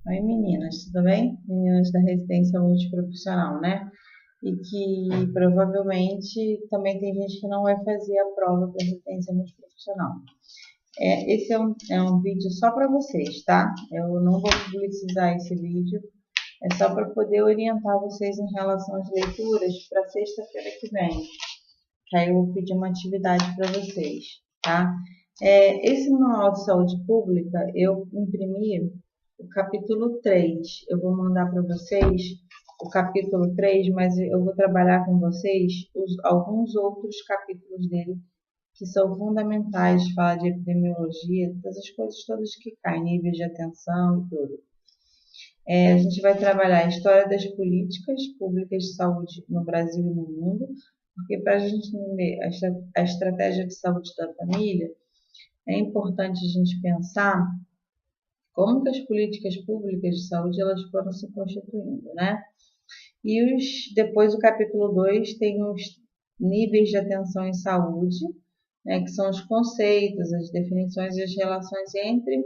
Oi, meninas, tudo bem? Meninas da residência multiprofissional, né? E que provavelmente também tem gente que não vai fazer a prova para residência multiprofissional. Esse é um vídeo só para vocês, tá? Eu não vou publicizar esse vídeo, é só para poder orientar vocês em relação às leituras para sexta-feira que vem, que aí eu vou pedir uma atividade para vocês, tá? Esse manual de saúde pública, eu imprimi o capítulo 3. Eu vou mandar para vocês o capítulo 3, mas eu vou trabalhar com vocês alguns outros capítulos dele que são fundamentais, fala de epidemiologia, dessas coisas todas que caem, níveis de atenção e tudo. A gente vai trabalhar a história das políticas públicas de saúde no Brasil e no mundo, porque para a gente entender a estratégia de saúde da família, é importante a gente pensar como que as políticas públicas de saúde elas foram se constituindo, né? E depois o capítulo 2 tem os níveis de atenção em saúde, né, que são os conceitos, as definições e as relações entre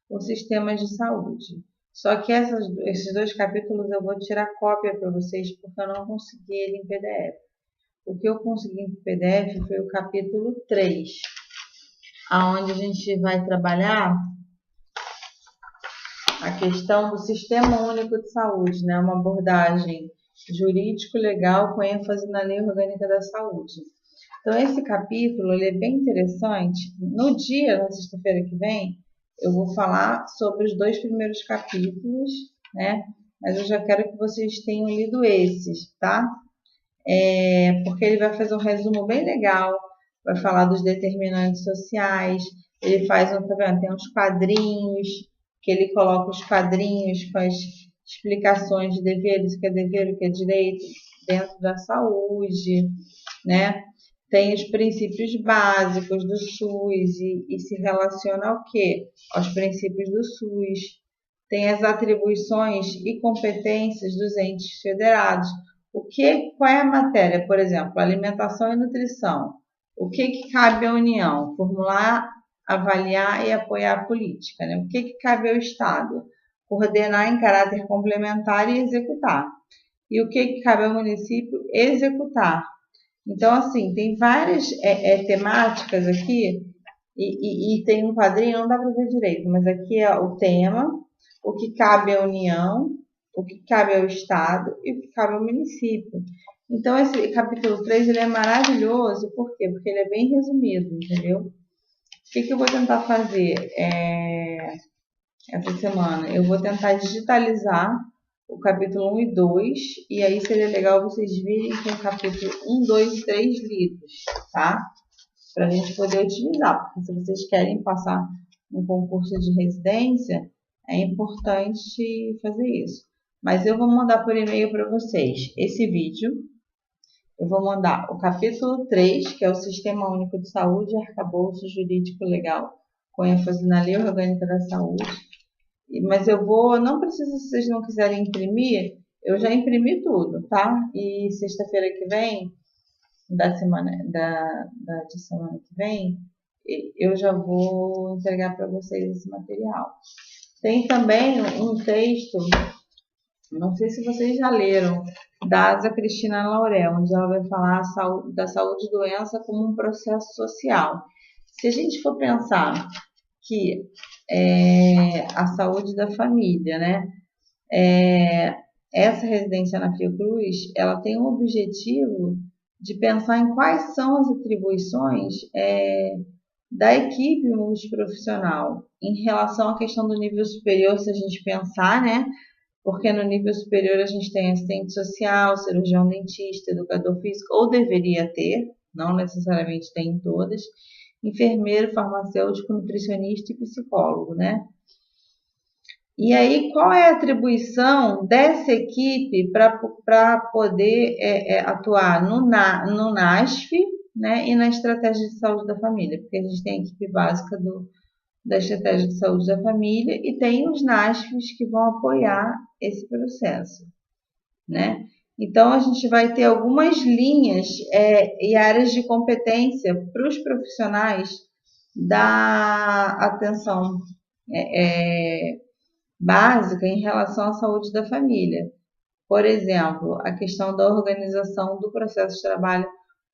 os sistemas de saúde. Só que esses dois capítulos eu vou tirar cópia para vocês porque eu não consegui ele em PDF. O que eu consegui em PDF foi o capítulo 3, onde a gente vai trabalhar a questão do Sistema Único de Saúde, né? Uma abordagem jurídico-legal com ênfase na Lei Orgânica da Saúde. Então, esse capítulo ele é bem interessante. No dia, na sexta-feira que vem, eu vou falar sobre os dois primeiros capítulos, né? Mas eu já quero que vocês tenham lido esses, tá? Porque ele vai fazer um resumo bem legal, vai falar dos determinantes sociais, ele faz tá vendo? Tem uns quadrinhos, que ele coloca os quadrinhos com as explicações de deveres, o que é dever, o que é direito, dentro da saúde, né? Tem os princípios básicos do SUS e se relaciona ao quê? Aos princípios do SUS. Tem as atribuições e competências dos entes federados. Qual é a matéria? Por exemplo, alimentação e nutrição. O que cabe à União? Formular, avaliar e apoiar a política, né? O que cabe ao Estado? Coordenar em caráter complementar e executar. E o que cabe ao município? Executar. Então, assim, tem várias temáticas aqui e tem um quadrinho, não dá para ver direito, mas aqui é o tema, o que cabe à União, o que cabe ao Estado e o que cabe ao município. Então, esse capítulo 3 ele é maravilhoso, por quê? Porque ele é bem resumido, entendeu? O que eu vou tentar fazer essa semana? Eu vou tentar digitalizar o capítulo 1 e 2, e aí seria legal vocês virem com o capítulo 1, 2 e 3 lidos, tá? Para a gente poder utilizar, porque se vocês querem passar um concurso de residência, é importante fazer isso. Mas eu vou mandar por e-mail para vocês esse vídeo. Eu vou mandar o capítulo 3, que é o Sistema Único de Saúde, Arcabouço Jurídico Legal, com ênfase na Lei Orgânica da Saúde. Mas não precisa, se vocês não quiserem imprimir, eu já imprimi tudo, tá? E sexta-feira que vem, de semana que vem, eu já vou entregar para vocês esse material. Tem também um texto, não sei se vocês já leram, da Asa Cristina Laurel, onde ela vai falar da saúde e doença como um processo social. Se a gente for pensar que a saúde da família, né? Essa residência na Fiocruz, ela tem o objetivo de pensar em quais são as atribuições da equipe multiprofissional em relação à questão do nível superior, se a gente pensar, né? Porque no nível superior a gente tem assistente social, cirurgião dentista, educador físico, ou deveria ter, não necessariamente tem em todas, enfermeiro, farmacêutico, nutricionista e psicólogo, né? E aí, qual é a atribuição dessa equipe para poder atuar no NASF, né, e na estratégia de saúde da família? Porque a gente tem a equipe básica da estratégia de saúde da família e tem os NASFs que vão apoiar esse processo, né? Então, a gente vai ter algumas linhas e áreas de competência para os profissionais da atenção básica em relação à saúde da família. Por exemplo, a questão da organização do processo de trabalho.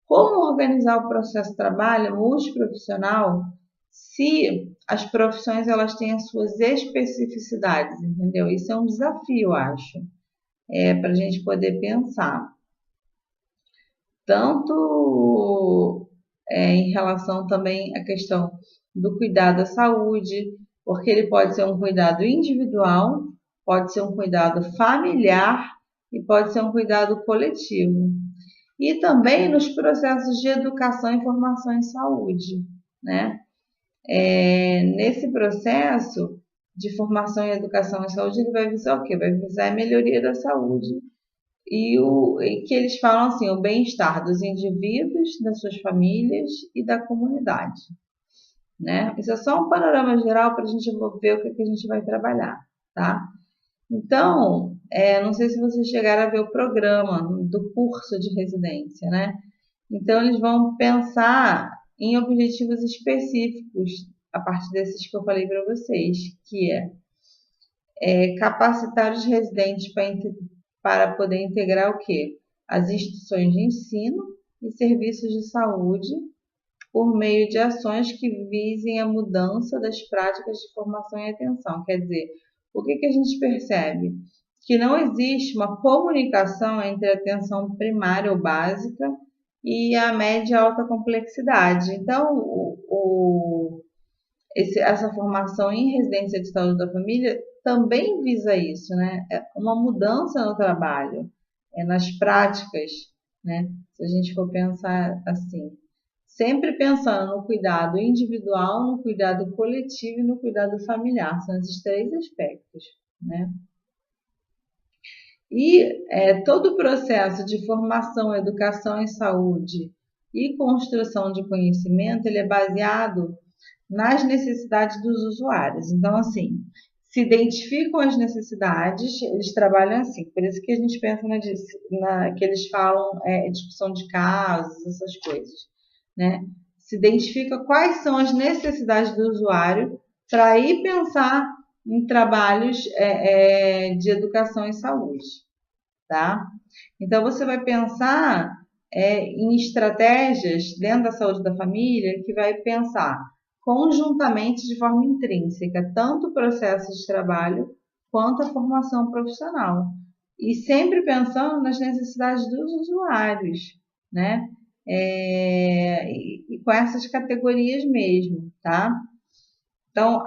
Como organizar o processo de trabalho multiprofissional se as profissões elas têm as suas especificidades, entendeu? Isso é um desafio, eu acho, para a gente poder pensar. Tanto em relação também à questão do cuidado à saúde, porque ele pode ser um cuidado individual, pode ser um cuidado familiar e pode ser um cuidado coletivo. E também nos processos de educação e formação em saúde, né? Nesse processo de formação e educação em saúde, ele vai visar o quê? Vai visar a melhoria da saúde e que eles falam assim, o bem-estar dos indivíduos, das suas famílias e da comunidade, né? Isso é só um panorama geral para a gente ver o que a gente vai trabalhar, tá? Então, não sei se vocês chegaram a ver o programa do curso de residência, né? Então, eles vão pensar em objetivos específicos a partir desses que eu falei para vocês, que é capacitar os residentes para poder integrar o quê? As instituições de ensino e serviços de saúde por meio de ações que visem a mudança das práticas de formação e atenção. Quer dizer, o que a gente percebe? Que não existe uma comunicação entre a atenção primária ou básica e a média e alta complexidade. Então, essa formação em residência de saúde da família também visa isso, né? É uma mudança no trabalho, nas práticas, né? Se a gente for pensar assim. Sempre pensando no cuidado individual, no cuidado coletivo e no cuidado familiar. São esses três aspectos, né? E todo o processo de formação, educação em saúde e construção de conhecimento, ele é baseado nas necessidades dos usuários. Então, assim, se identificam as necessidades, eles trabalham assim. Por isso que a gente pensa que eles falam discussão de casos, essas coisas, né? Se identifica quais são as necessidades do usuário para ir pensar em trabalhos de educação e saúde, tá? Então, você vai pensar em estratégias dentro da saúde da família que vai pensar conjuntamente de forma intrínseca, tanto o processo de trabalho quanto a formação profissional. E sempre pensando nas necessidades dos usuários, né? E com essas categorias mesmo, tá? Então,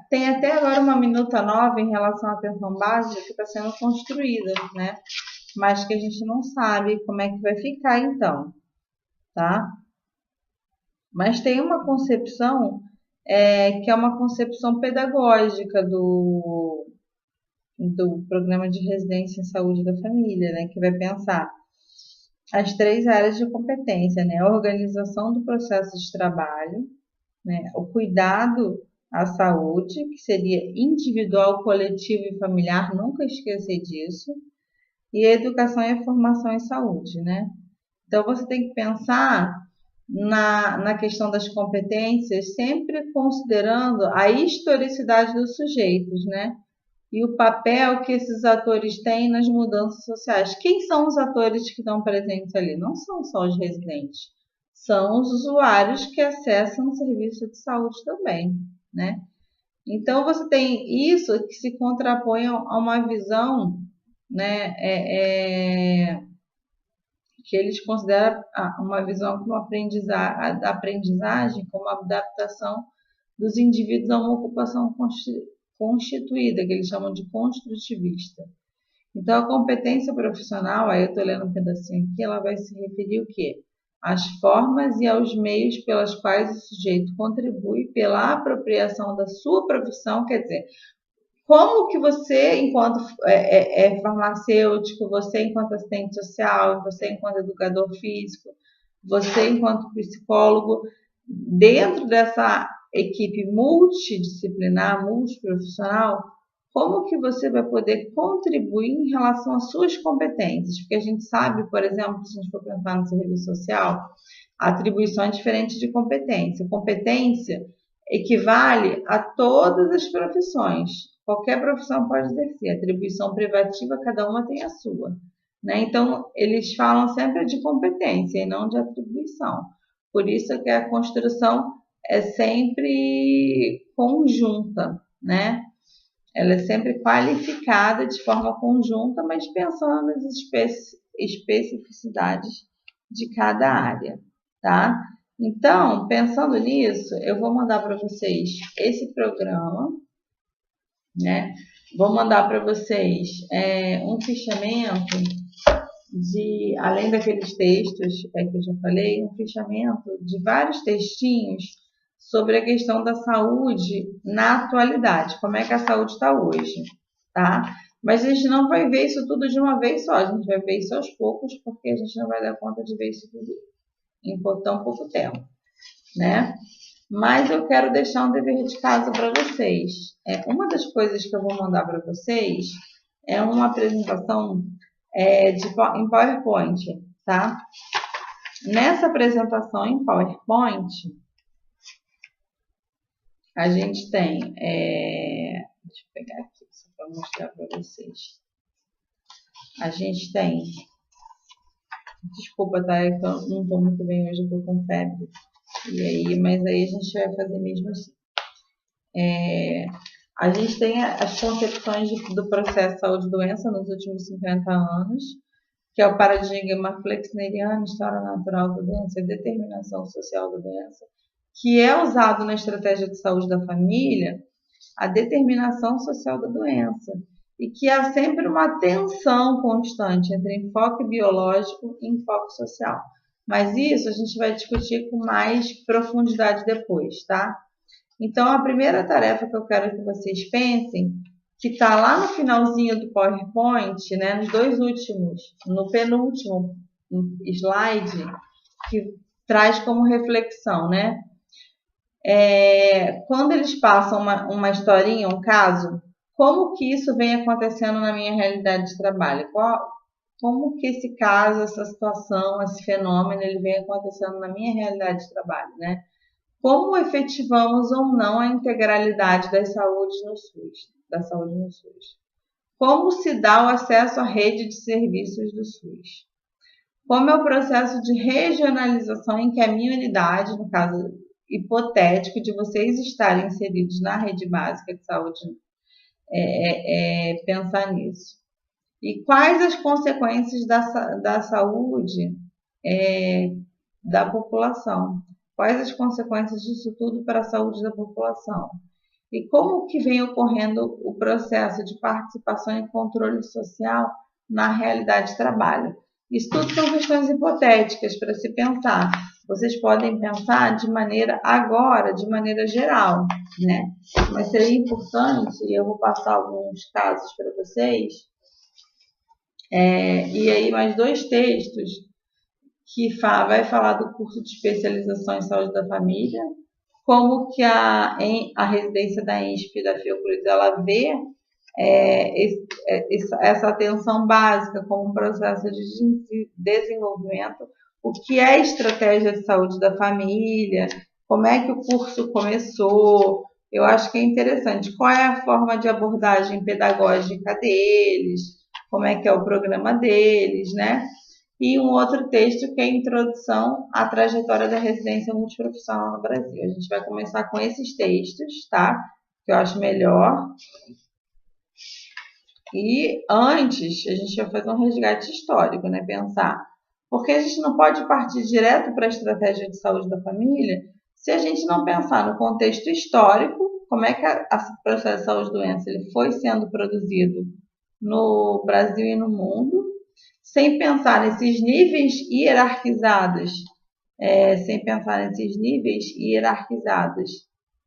tem até agora uma minuta nova em relação à atenção básica que está sendo construída, né? Mas que a gente não sabe como é que vai ficar então, tá? Mas tem uma concepção que é uma concepção pedagógica do programa de residência em saúde da família, né? Que vai pensar as três áreas de competência, né? A organização do processo de trabalho, né? O cuidado à saúde, que seria individual, coletivo e familiar, nunca esquecer disso, e a educação e a formação em saúde, né? Então, você tem que pensar na questão das competências, sempre considerando a historicidade dos sujeitos, né? E o papel que esses atores têm nas mudanças sociais. Quem são os atores que estão presentes ali? Não são só os residentes, são os usuários que acessam o serviço de saúde também, né? Então, você tem isso que se contrapõe a uma visão, né, que eles consideram uma visão como aprendizagem, como adaptação dos indivíduos a uma ocupação constituída, que eles chamam de construtivista. Então, a competência profissional, aí eu estou lendo um pedacinho aqui, ela vai se referir ao quê? Às formas e aos meios pelas quais o sujeito contribui pela apropriação da sua profissão, quer dizer, como que você, enquanto farmacêutico, você enquanto assistente social, você enquanto educador físico, você enquanto psicólogo, dentro dessa equipe multidisciplinar, multiprofissional, como que você vai poder contribuir em relação às suas competências? Porque a gente sabe, por exemplo, se a gente for pensar no serviço social, a atribuição é diferente de competência. Competência equivale a todas as profissões. qualquer profissão pode exercer. Atribuição privativa, cada uma tem a sua, né? Então, eles falam sempre de competência e não de atribuição. Por isso que a construção é sempre conjunta, né? Ela é sempre qualificada de forma conjunta, mas pensando nas especificidades de cada área, tá? Então, pensando nisso, eu vou mandar para vocês esse programa, né? Vou mandar para vocês um fichamento além daqueles textos que eu já falei, um fichamento de vários textinhos sobre a questão da saúde na atualidade, como é que a saúde está hoje, tá? Mas a gente não vai ver isso tudo de uma vez só, a gente vai ver isso aos poucos, porque a gente não vai dar conta de ver isso tudo em tão pouco tempo, né? Mas eu quero deixar um dever de casa para vocês. Uma das coisas que eu vou mandar para vocês é uma apresentação em PowerPoint, tá? Nessa apresentação em PowerPoint, a gente tem, deixa eu pegar aqui só para mostrar para vocês. A gente tem, desculpa, tá? Eu não estou muito bem hoje, eu estou com febre. Mas aí a gente vai fazer mesmo assim. A gente tem as concepções do processo saúde e doença nos últimos 50 anos, que é o paradigma flexneriano, história natural da doença e determinação social da doença, que é usado na estratégia de saúde da família, a determinação social da doença, e que há sempre uma tensão constante entre enfoque biológico e enfoque social. Mas isso a gente vai discutir com mais profundidade depois, tá? Então, a primeira tarefa que eu quero que vocês pensem, que está lá no finalzinho do PowerPoint, né, nos dois últimos, no penúltimo slide, que traz como reflexão, né? Quando eles passam uma historinha, um caso, como que isso vem acontecendo na minha realidade de trabalho? Como que esse caso, essa situação, esse fenômeno, ele vem acontecendo na minha realidade de trabalho, né? Como efetivamos ou não a integralidade da saúde no SUS? Como se dá o acesso à rede de serviços do SUS? Como é o processo de regionalização em que a minha unidade, no caso hipotético de vocês estarem inseridos na rede básica de saúde, pensar nisso? E quais as consequências da saúde da população? Quais as consequências disso tudo para a saúde da população? E como que vem ocorrendo o processo de participação e controle social na realidade de trabalho? Isso tudo são questões hipotéticas para se pensar. Vocês podem pensar de maneira geral, né? Mas seria importante, e eu vou passar alguns casos para vocês, e aí mais dois textos que vai falar do curso de especialização em saúde da família, como que a residência da INSP da Fiocruz, ela vê essa atenção básica como um processo de desenvolvimento, o que é estratégia de saúde da família, como é que o curso começou. Eu acho que é interessante. Qual é a forma de abordagem pedagógica deles, como é que é o programa deles, né? E um outro texto que é a introdução à trajetória da residência multiprofissional no Brasil. A gente vai começar com esses textos, tá? Que eu acho melhor. E antes, a gente vai fazer um resgate histórico, né? Pensar. Porque a gente não pode partir direto para a estratégia de saúde da família se a gente não pensar no contexto histórico, como é que o processo de saúde e doença ele foi sendo produzido no Brasil e no mundo, sem pensar nesses níveis hierarquizados,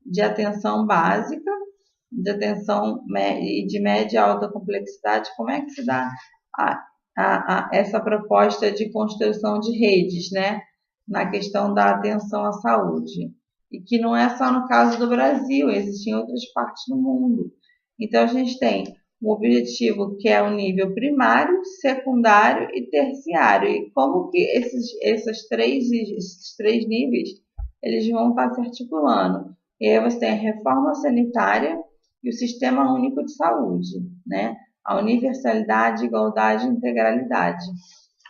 de atenção básica, de atenção de média e alta complexidade, como é que se dá essa proposta de construção de redes, né, na questão da atenção à saúde. E que não é só no caso do Brasil, existem outras partes do mundo. Então, a gente tem um objetivo que é o nível primário, secundário e terciário. E como que esses três níveis eles vão estar se articulando. E aí você tem a reforma sanitária, e o Sistema Único de Saúde, né? A universalidade, igualdade e integralidade.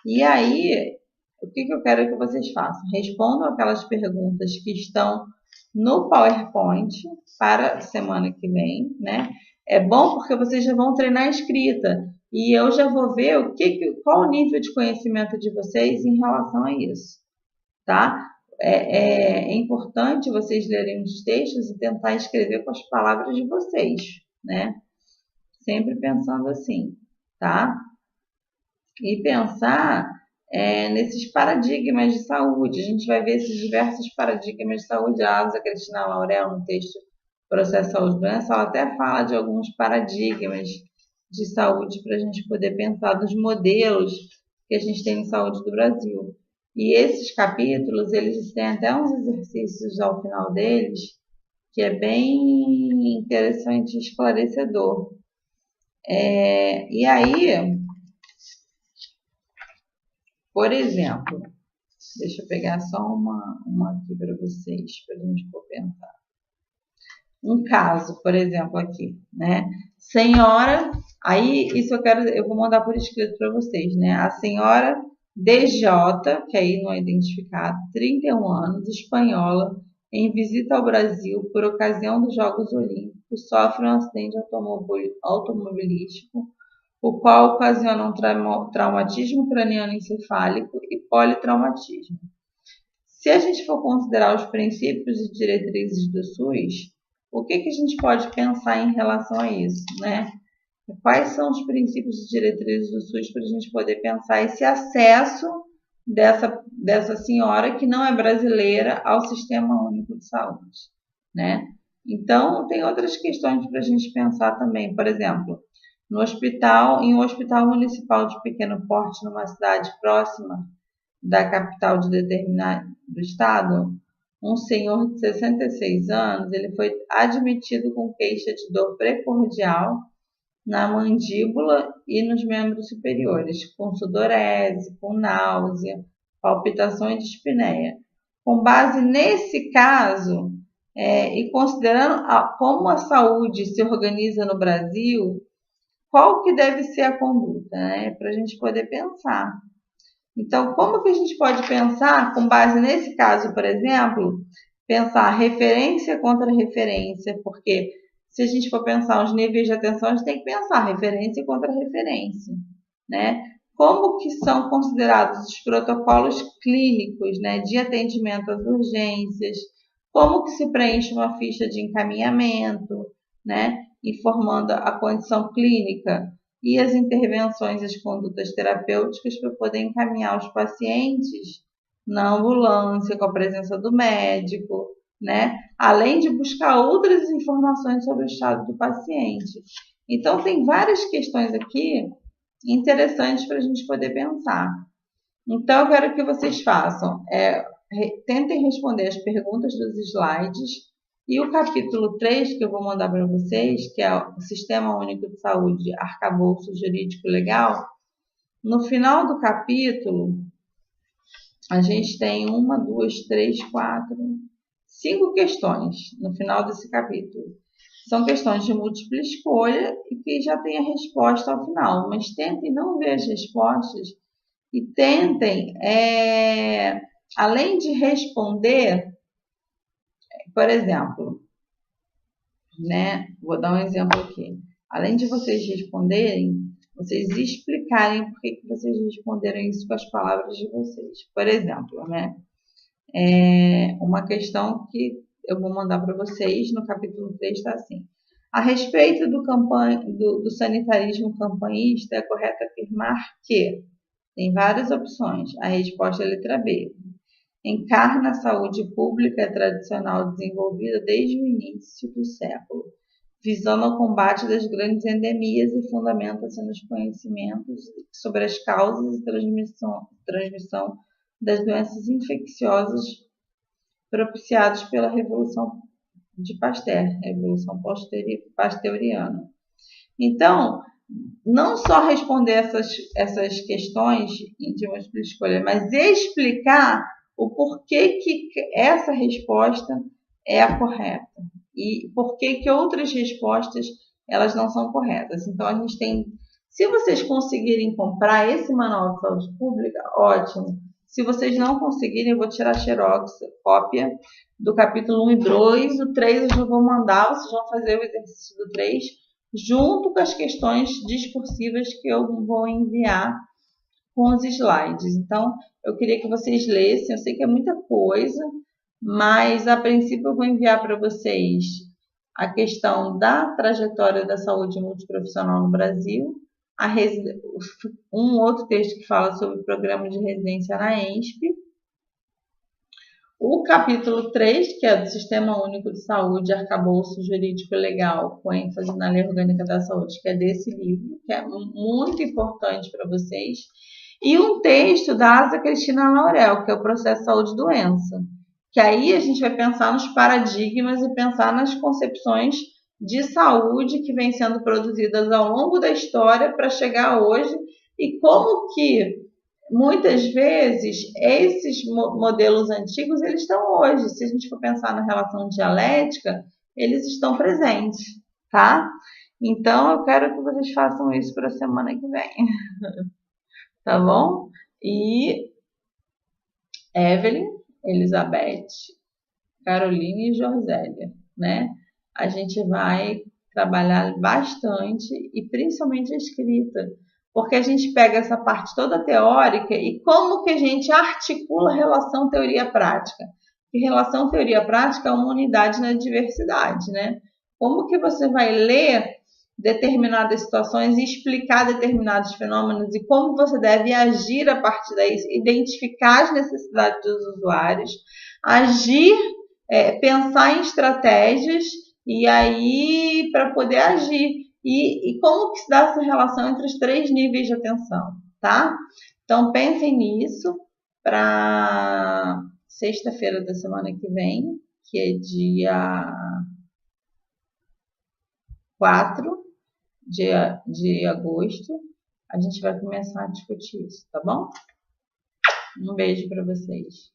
E aí, o que eu quero que vocês façam? Respondam aquelas perguntas que estão no PowerPoint para a semana que vem, né? É bom porque vocês já vão treinar a escrita e eu já vou ver qual o nível de conhecimento de vocês em relação a isso, tá? É importante vocês lerem os textos e tentar escrever com as palavras de vocês, né? Sempre pensando assim, tá? E pensar nesses paradigmas de saúde. A gente vai ver esses diversos paradigmas de saúde. A Asa Cristina Laurel, no texto Processo Saúde e Doença, ela até fala de alguns paradigmas de saúde para a gente poder pensar dos modelos que a gente tem em saúde do Brasil. E esses capítulos, eles têm até uns exercícios ao final deles, que é bem interessante e esclarecedor. E aí, por exemplo, deixa eu pegar só uma aqui para vocês, para a gente poder pensar. Um caso, por exemplo, aqui, né? Senhora, aí isso eu vou mandar por escrito para vocês, né? A senhora DJ, que aí não é identificado, 31 anos, espanhola, em visita ao Brasil por ocasião dos Jogos Olímpicos, sofre um acidente automobilístico, o qual ocasiona um traumatismo craniano encefálico e politraumatismo. Se a gente for considerar os princípios e diretrizes do SUS, o que a gente pode pensar em relação a isso, né? Quais são os princípios e diretrizes do SUS para a gente poder pensar esse acesso dessa senhora que não é brasileira ao Sistema Único de Saúde, né? Então, tem outras questões para a gente pensar também. Por exemplo, em um hospital municipal de pequeno porte numa cidade próxima da capital de determinado estado, um senhor de 66 anos, ele foi admitido com queixa de dor precordial na mandíbula e nos membros superiores, com sudorese, com náusea, palpitações de espinéia. Com base nesse caso, e considerando como a saúde se organiza no Brasil, qual que deve ser a conduta, né? Para a gente poder pensar. Então, como que a gente pode pensar, com base nesse caso, por exemplo, pensar referência contra referência, porque se a gente for pensar os níveis de atenção, a gente tem que pensar referência contra referência, né? Como que são considerados os protocolos clínicos, né, de atendimento às urgências, como que se preenche uma ficha de encaminhamento, né, informando a condição clínica e as intervenções e as condutas terapêuticas para poder encaminhar os pacientes na ambulância, com a presença do médico, né? Além de buscar outras informações sobre o estado do paciente. Então, tem várias questões aqui interessantes para a gente poder pensar. Então, eu quero que vocês façam, tentem responder as perguntas dos slides. E o capítulo 3, que eu vou mandar para vocês, que é o Sistema Único de Saúde, Arcabouço Jurídico Legal, no final do capítulo, a gente tem 5 questões no final desse capítulo. São questões de múltipla escolha e que já tem a resposta ao final, mas tentem não ver as respostas e tentem, além de responder, por exemplo, né? Vou dar um exemplo aqui. Além de vocês responderem, vocês explicarem por que vocês responderam isso com as palavras de vocês. Por exemplo, né? Uma questão que eu vou mandar para vocês no capítulo 3 está assim. A respeito do sanitarismo campanhista, é correto afirmar que tem várias opções. A resposta é a letra B. Encarna a saúde pública tradicional desenvolvida desde o início do século, visando o combate das grandes endemias e fundamenta-se nos conhecimentos sobre as causas e transmissão das doenças infecciosas propiciadas pela Revolução de Pasteur, Revolução Pasteuriana. Então, não só responder essas questões de múltipla escolha, mas explicar o porquê que essa resposta é a correta. e por que outras respostas elas não são corretas. Então, a gente tem... Se vocês conseguirem comprar esse manual de saúde pública, ótimo. Se vocês não conseguirem, eu vou tirar xerox, cópia do capítulo 1 e 2. O 3 eu já vou mandar, vocês vão fazer o exercício do 3, junto com as questões discursivas que eu vou enviar com os slides. Então, eu queria que vocês lessem, eu sei que é muita coisa, mas a princípio eu vou enviar para vocês a questão da trajetória da saúde multiprofissional no Brasil, um outro texto que fala sobre o programa de residência na ENSP, o capítulo 3, que é do Sistema Único de Saúde, Arcabouço Jurídico Legal, com ênfase na Lei Orgânica da Saúde, que é desse livro, que é muito importante para vocês, e um texto da Asa Cristina Laurel, que é o Processo de Saúde e Doença, que aí a gente vai pensar nos paradigmas e pensar nas concepções de saúde que vêm sendo produzidas ao longo da história para chegar hoje e como que muitas vezes esses modelos antigos eles estão hoje. Se a gente for pensar na relação dialética, eles estão presentes, tá? Então eu quero que vocês façam isso para a semana que vem, tá bom? E Evelyn, Elizabeth, Caroline e Josélia, né? A gente vai trabalhar bastante e principalmente a escrita, porque a gente pega essa parte toda teórica e como que a gente articula relação teoria-prática. E relação teoria-prática é uma unidade na diversidade, né? Como que você vai ler determinadas situações e explicar determinados fenômenos e como você deve agir a partir daí, identificar as necessidades dos usuários, agir, pensar em estratégias e aí para poder agir. E como que se dá essa relação entre os 3 níveis de atenção, tá? Então, pensem nisso para sexta-feira da semana que vem, que é dia 4 de agosto. A gente vai começar a discutir isso, tá bom? Um beijo para vocês.